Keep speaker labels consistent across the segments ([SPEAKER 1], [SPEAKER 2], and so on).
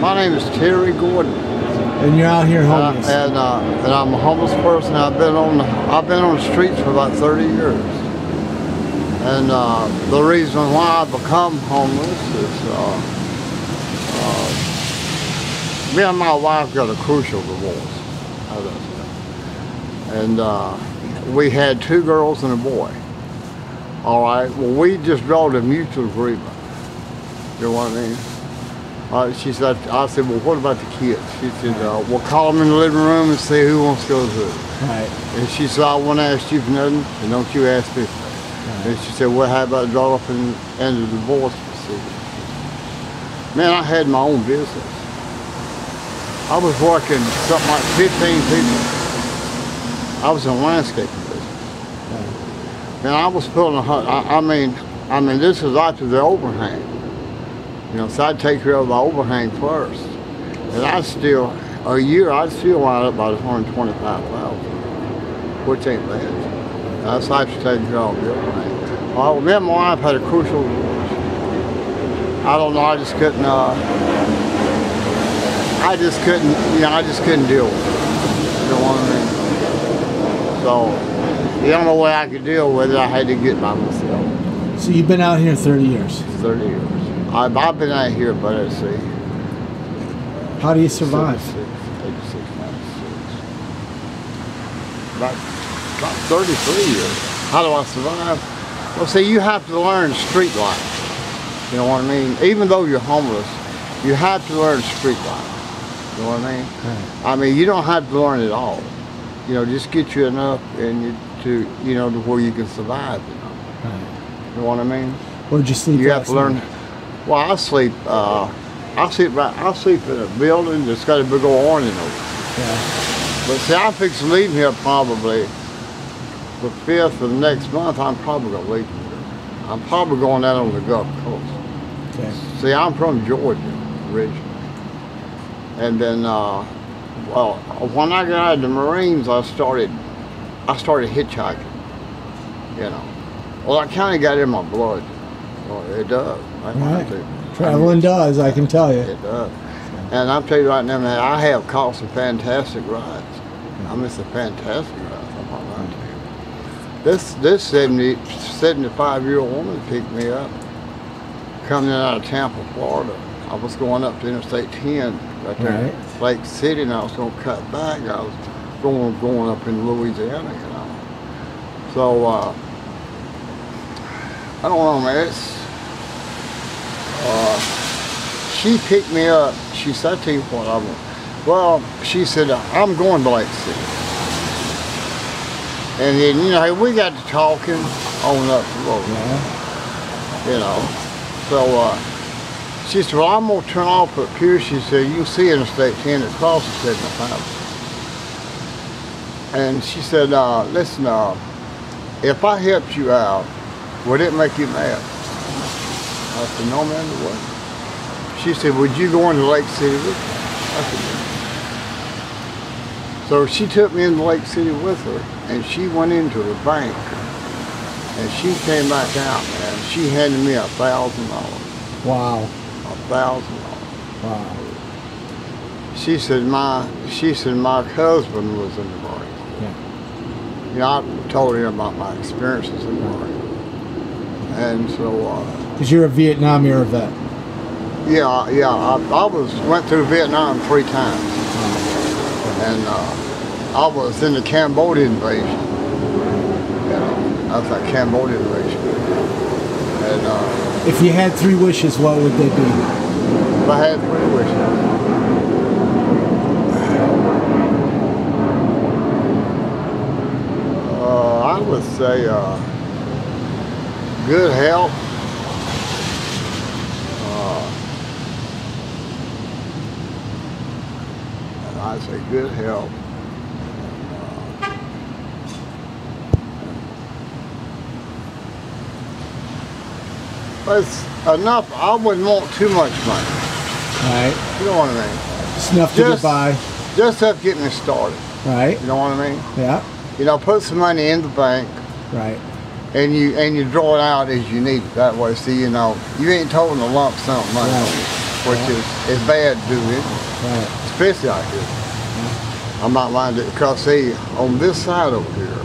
[SPEAKER 1] My name is Terry Gordon.
[SPEAKER 2] And you're out here homeless.
[SPEAKER 1] And I'm a homeless person. I've been on the streets for about 30 years. And the reason why I become homeless is me and my wife got a crucial divorce. And we had 2 girls and a boy. All right. Well, we just drawed a mutual agreement. You know what I mean? She said, I said, well, what about the kids? She said, we'll call them in the living room and see who wants to go to who.
[SPEAKER 2] Right.
[SPEAKER 1] And she said, I won't ask you for nothing, and don't you ask me for nothing. Right. And she said, well, how about draw up in the divorce proceedings? Man, I had my own business. I was working something like 15 people. I was in landscaping business. Right. Man, I was pulling I mean, this was after the overhang. You know, so I'd take care of the overhang first. And a year, I'd still wind up about $125,000, which ain't bad. That's after taking care of the overhang. Well, me and my wife had a crucial divorce. I don't know, I just couldn't deal with it. You know what I mean? So, the only way I could deal with it, I had to get by myself.
[SPEAKER 2] So you've been out here 30 years?
[SPEAKER 1] 30 years. I've been out here, but let's see.
[SPEAKER 2] How do you survive?
[SPEAKER 1] 86, 96. About 33 years. How do I survive? Well, see, you have to learn street life. You know what I mean? Even though you're homeless, you have to learn street life. You know what I mean?
[SPEAKER 2] Right.
[SPEAKER 1] I mean, you don't have to learn it all. You know, just get you enough to where you can survive. You know,
[SPEAKER 2] right.
[SPEAKER 1] You know what I mean?
[SPEAKER 2] Where'd you sleep?
[SPEAKER 1] You have to learn. Well, I sleep in a building that's got a big old awning over it.
[SPEAKER 2] Yeah.
[SPEAKER 1] But see, I'm fixing to leave here probably the 5th of next month. I'm probably going to leave here. I'm probably going out on the Gulf Coast.
[SPEAKER 2] Okay.
[SPEAKER 1] See, I'm from Georgia originally. And then, well, when I got out of the Marines, I started hitchhiking, you know. Well, I kind of got it in my blood. Well, it does.
[SPEAKER 2] Right. Traveling does, I can tell you.
[SPEAKER 1] It does. And I'm telling you right now, man, I have caught some fantastic rides. I mean, it's a fantastic ride. I'm not lying to you. This 75-year-old woman picked me up coming out of Tampa, Florida. I was going up to Interstate 10 right there in Lake City, and I was going to cut back. I was going up in Louisiana, you know. So, I don't know, man. She picked me up. She said, "I tell you what I want." Well, she said, "I'm going to Lake City." And then, you know, we got to talking on up the road.
[SPEAKER 2] Yeah.
[SPEAKER 1] You know. So she said, "Well, I'm gonna turn off up here." She said, "You can see Interstate 10 that crosses 75." And she said, "Listen, if I helped you out, would it make you mad?" I said, "No, man, it wouldn't." She said, "Would you go into Lake City with me?" I said, "Yeah." So she took me into Lake City with her, and she went into the bank, and she came back out, man. She handed me $1,000.
[SPEAKER 2] Wow.
[SPEAKER 1] $1,000.
[SPEAKER 2] Wow.
[SPEAKER 1] She said my husband was in the Marines.
[SPEAKER 2] Yeah.
[SPEAKER 1] You know, I told her about my experiences in the Marines. And so,
[SPEAKER 2] because you're a Vietnam era vet.
[SPEAKER 1] Yeah, I went through Vietnam 3 times, and I was in the Cambodian invasion. You know, I was like Cambodian invasion. And
[SPEAKER 2] if you had 3 wishes, what would they be?
[SPEAKER 1] If I had 3 wishes, I would say good health. I'd say good health. But it's enough. I wouldn't want too much money.
[SPEAKER 2] Right.
[SPEAKER 1] You know what I mean?
[SPEAKER 2] Just enough to get by.
[SPEAKER 1] Just enough to get me started.
[SPEAKER 2] Right.
[SPEAKER 1] You know what I mean?
[SPEAKER 2] Yeah.
[SPEAKER 1] You know, put some money in the bank.
[SPEAKER 2] Right.
[SPEAKER 1] And you draw it out as you need it. That way, see, you know, you ain't toting a lump sum of money.
[SPEAKER 2] Right.
[SPEAKER 1] which is bad to do it, especially out here. I'm not minded because see, on this side over here,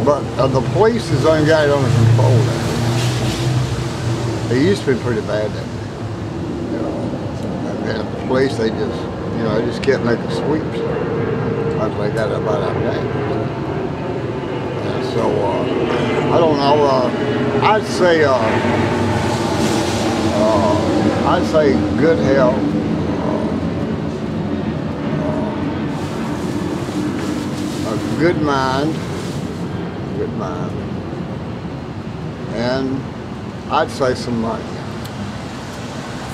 [SPEAKER 1] but the police has only got it under control now. It used to be pretty bad then. You know, and the police, they just, you know, they just kept making sweeps. Until they got about that game. And so, I don't know, I'd say good health, a good mind, and I'd say some money.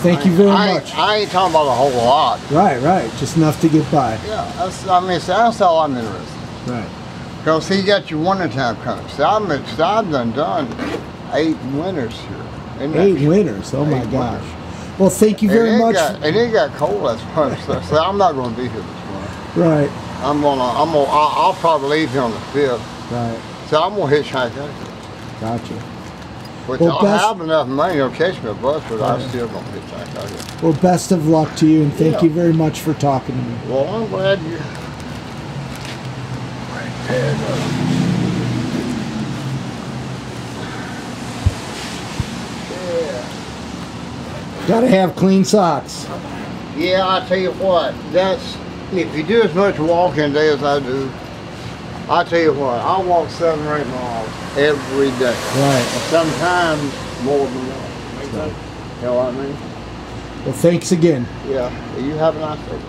[SPEAKER 2] Thank you very much.
[SPEAKER 1] I ain't talking about a whole lot.
[SPEAKER 2] Right. Just enough to get by.
[SPEAKER 1] Yeah, that's all I'm interested in.
[SPEAKER 2] Right.
[SPEAKER 1] Because he got your wintertime coming. See, I've done 8 winters here.
[SPEAKER 2] 8 winters, oh my gosh. Well, thank you very much.
[SPEAKER 1] And it got cold last winter, so I'm not going to be here this winter.
[SPEAKER 2] Right.
[SPEAKER 1] I'll probably leave here on the 5th.
[SPEAKER 2] Right.
[SPEAKER 1] So I'm going to hitchhike out here.
[SPEAKER 2] Gotcha.
[SPEAKER 1] Which I'll have enough money to catch me a bus, but I'm still going to hitchhike out here.
[SPEAKER 2] Well, best of luck to you, and thank you very much for talking to me.
[SPEAKER 1] Well, I'm glad you...
[SPEAKER 2] Gotta have clean socks.
[SPEAKER 1] Yeah, I tell you what, if you do as much walking a day as I do, I tell you what, I walk 7 or 8 miles every day.
[SPEAKER 2] Right.
[SPEAKER 1] Sometimes more than that.
[SPEAKER 2] Right.
[SPEAKER 1] You know what I mean?
[SPEAKER 2] Well, thanks again.
[SPEAKER 1] Yeah. You have a nice day.